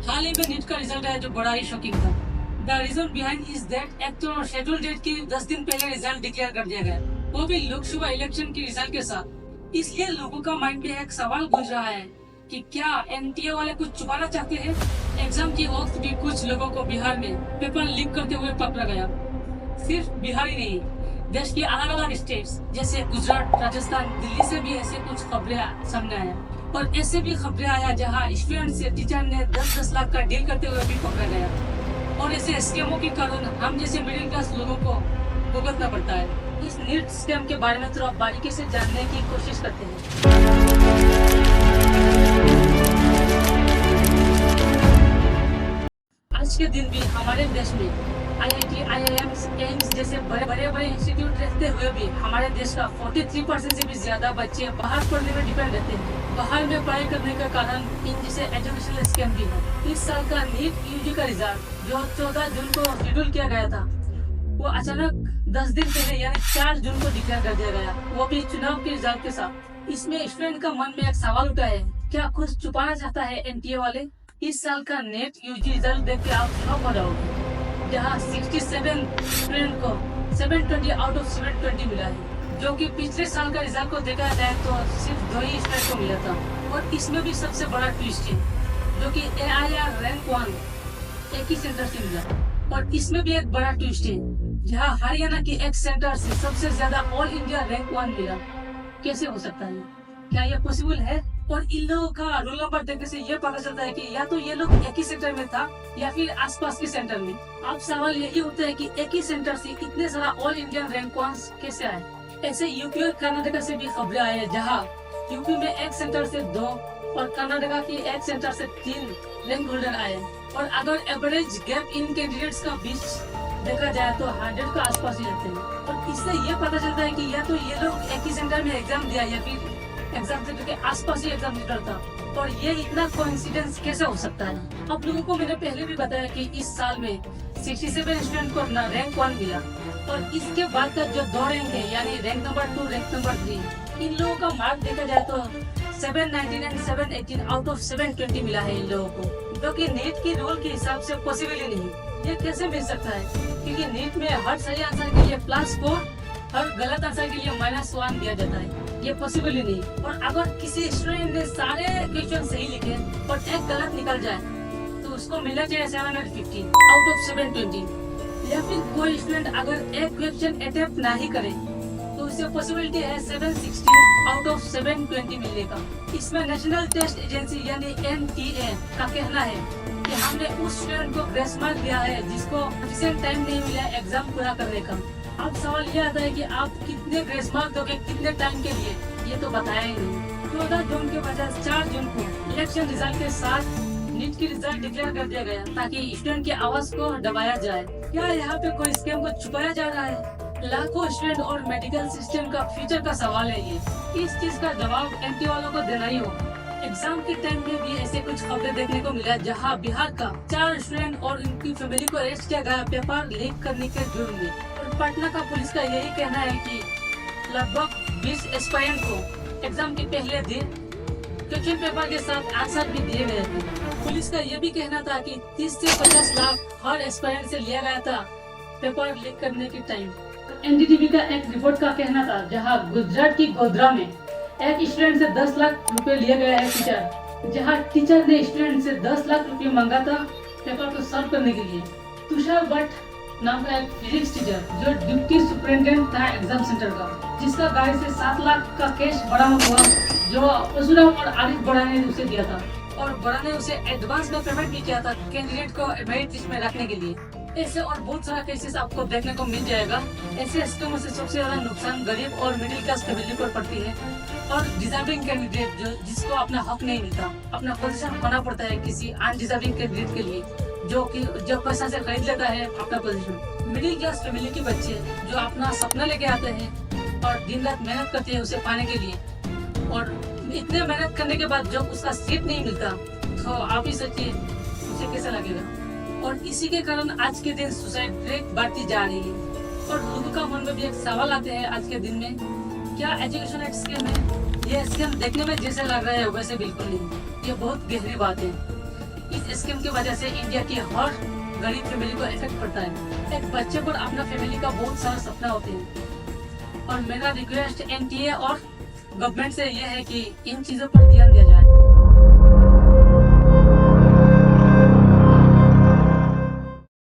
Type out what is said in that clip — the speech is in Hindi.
हाल ही में नीट का रिजल्ट आया जो बड़ा ही शॉकिंग था। The reason behind is that एक तो शेड्यूल डेट की 10 दिन पहले रिजल्ट डिक्लेयर कर दिया गया, वो भी लोकसभा इलेक्शन की रिजल्ट के साथ। इसलिए लोगों का माइंड में एक सवाल गूंज रहा है कि क्या एनटीए वाले कुछ छुपाना चाहते हैं। एग्जाम के वक्त भी कुछ लोगों को बिहार में पेपर लीक करते हुए पकड़ा गया। सिर्फ बिहार ही नहीं, देश के अलग अलग स्टेट्स जैसे गुजरात, राजस्थान, दिल्ली से भी ऐसे कुछ खबरें सामने आया। और ऐसे भी खबरें आया जहां स्टूडेंट से टीचर ने 10-10 लाख का डील करते हुए भी पकड़ा गया। और ऐसे स्कैमों के कारण हम जैसे मिडिल क्लास लोगों को भुगतना पड़ता है। इस नीट स्कैम के बारे में थोड़ा बारीकी से जानने की कोशिश करते हैं। आज के दिन भी हमारे देश में आईआईटी, आईआईएम्स, एम्स जैसे बड़े बड़े इंस्टीट्यूट रहते हुए भी हमारे देश का 43% से भी ज्यादा बच्चे बाहर पढ़ने में डिपेंड रहते हैं। बाहर में पढ़ाई करने का कारण इन जैसे एजुकेशनल स्कैम भी है। इस साल का नीट यूजी का रिजल्ट जो 14 जून को शेड्यूल किया गया था, वो अचानक 10 दिन पहले यानी 4 जून को डिक्लेयर कर दिया गया, वो भी चुनाव के रिजल्ट के साथ। इसमें स्टूडेंट का मन में एक सवाल उठा है, क्या कुछ छुपाना चाहता है एनटीए वाले। इस साल का नेट यूजी रिजल्ट देख के आप शॉक हो जाओगे, जहाँ 67 स्टूडेंट को 720 आउट ऑफ 720 मिला है, जो कि पिछले साल का रिजल्ट को देखा जाए तो सिर्फ 2 ही स्टूडेंट को मिला था। और इसमें भी सबसे बड़ा ट्विस्ट है, जो कि AIR रैंक 1 एक ही सेंटर से मिला। और इसमें भी एक बड़ा ट्विस्ट है, जहाँ हरियाणा के एक सेंटर से सबसे ज्यादा ऑल इंडिया रैंक 1 मिला। कैसे हो सकता है, क्या यह पॉसिबल है। और इन लोगों का रोल नंबर देखने से ये पता चलता है कि या तो ये लोग एक ही सेंटर में था या फिर आसपास के सेंटर में। अब सवाल यही उठता है कि एक ही सेंटर से इतने सारा ऑल इंडियन रैंक वंस कैसे आए। ऐसे यूपी और कर्नाटका से भी खबरें आई है, जहाँ यूपी में एक सेंटर से 2 और कर्नाटका की एक सेंटर से 3 रैंक होल्डर आए। और अगर एवरेज गैप इन कैंडिडेट्स का बीच देखा जाए तो 100 का आसपास ही रहते हैं। और इससे ये पता चलता है कि या तो ये लोग एक ही सेंटर में एग्जाम दिया या फिर एग्जाम सेंटर के आसपास ही एग्जाम सेंटर था। और ये इतना कोइंसिडेंस कैसे हो सकता है। आप लोगों को मैंने पहले भी बताया कि इस साल में 67 स्टूडेंट को अपना रैंक 1 मिला। और इसके बाद का जो 2 रैंक है, यानी रैंक नंबर 2, रैंक नंबर 3, इन लोगों का मार्क देखा जाए तो 719 एंड 718 आउट ऑफ 720 मिला है इन लोगों को, जो कि नीट के रूल के हिसाब से पॉसिबल ही नहीं। ये कैसे मिल सकता है, क्योंकि नीट में हर सही आंसर के लिए +4, हर गलत आंसर के लिए -1 दिया जाता है। ये पॉसिबल ही नहीं। और अगर किसी स्टूडेंट ने सारे क्वेश्चन सही लिखे और एक गलत निकल जाए तो उसको मिलना चाहिए 750 आउट ऑफ 720। या फिर कोई स्टूडेंट अगर एक क्वेश्चन अटेम्प्ट ना ही करे तो उससे पॉसिबिलिटी है 760 आउट ऑफ 720 मिलने का। इसमें नेशनल टेस्ट एजेंसी यानी NTA का कहना है कि हमने उस स्टूडेंट को ग्रेस मार्क दिया है जिसको सफिशिएंट टाइम नहीं मिला एग्जाम पूरा करने का। अब सवाल ये आता है कि आप कितने ग्रेस मार्क दोगे, कितने टाइम के लिए, ये तो बताया ही नहीं। 14 जून के बजाय 4 जून को इलेक्शन रिजल्ट के साथ नीट की रिजल्ट डिक्लेयर कर दिया गया, ताकि स्टूडेंट की आवाज को दबाया जाए। क्या यहाँ पे कोई स्कैम को छुपाया जा रहा है। लाखों स्टूडेंट और मेडिकल सिस्टम का फ्यूचर का सवाल है ये। इस चीज का जवाब एनटी वालों को देना ही होगा। एग्जाम के टाइम में भी ऐसे कुछ खबरें देखने को मिला, जहां बिहार का 4 स्टूडेंट और उनकी फैमिली को अरेस्ट किया गया पेपर लीक करने के जुर्म में। और पटना का पुलिस का यही कहना है कि लगभग 20 एस्पायरेंट को एग्जाम के पहले दिन क्वेश्चन पेपर के साथ आंसर भी दिए गए थे। पुलिस का यह भी कहना था कि 30 से 50 लाख हर एस्पायरेंट से लिया गया था पेपर लीक करने के टाइम। NDTV का एक रिपोर्ट का कहना था, जहां गुजरात की गोधरा में एक स्टूडेंट से 10 लाख रुपए लिए गए हैं टीचर, जहां टीचर ने स्टूडेंट से 10 लाख रुपए मांगा था पेपर को सॉल्व करने के लिए। तुषार भट्ट नाम का एक फिजिक्स टीचर जो डिप्टी सुपरिटेंडेंट था एग्जाम सेंटर का, जिसका गाड़ी से 7 लाख का कैश बरामद हुआ, जो परशुराम और आरिफ बड़ा ने उसे दिया था। और बड़ा ने उसे एडवांस में पेमेंट भी किया था कैंडिडेट को मेरिट लिस्ट में रखने के लिए। ऐसे और बहुत सारा केसेस आपको देखने को मिल जाएगा। ऐसे स्कीमों से सबसे ज्यादा नुकसान गरीब और मिडिल क्लास फैमिली पर पड़ती है। और डिजर्विंग कैंडिडेट जिसको अपना हक नहीं मिलता, अपना पोजीशन खोना पड़ता है किसी अनडिजर्विंग कैंडिडेट के लिए, जो पैसा से खरीद लेता है अपना पोजीशन। मिडिल क्लास फैमिली के बच्चे जो अपना सपना लेके आते हैं और दिन रात मेहनत करते हैं उसे पाने के लिए, और इतने मेहनत करने के बाद जब उसका सीट नहीं मिलता तो आप ही सोचिए उसे कैसा लगेगा। और इसी के कारण आज के दिन सुसाइड रेट बढ़ती जा रही है। और लोगों का मन में भी एक सवाल आते हैं आज के दिन में, क्या एजुकेशन एक स्कैम है। ये स्कैम देखने में जैसे लग रहा है वैसे बिल्कुल नहीं, ये बहुत गहरी बात है। इस स्कीम की वजह से इंडिया की हर गरीब फैमिली को इफेक्ट पड़ता है। एक बच्चे पर अपना फैमिली का बहुत सारा सपना होते हैं और मेरा रिक्वेस्ट एनटीए और गवर्नमेंट से यह है कि इन चीजों पर ध्यान दिया जाए।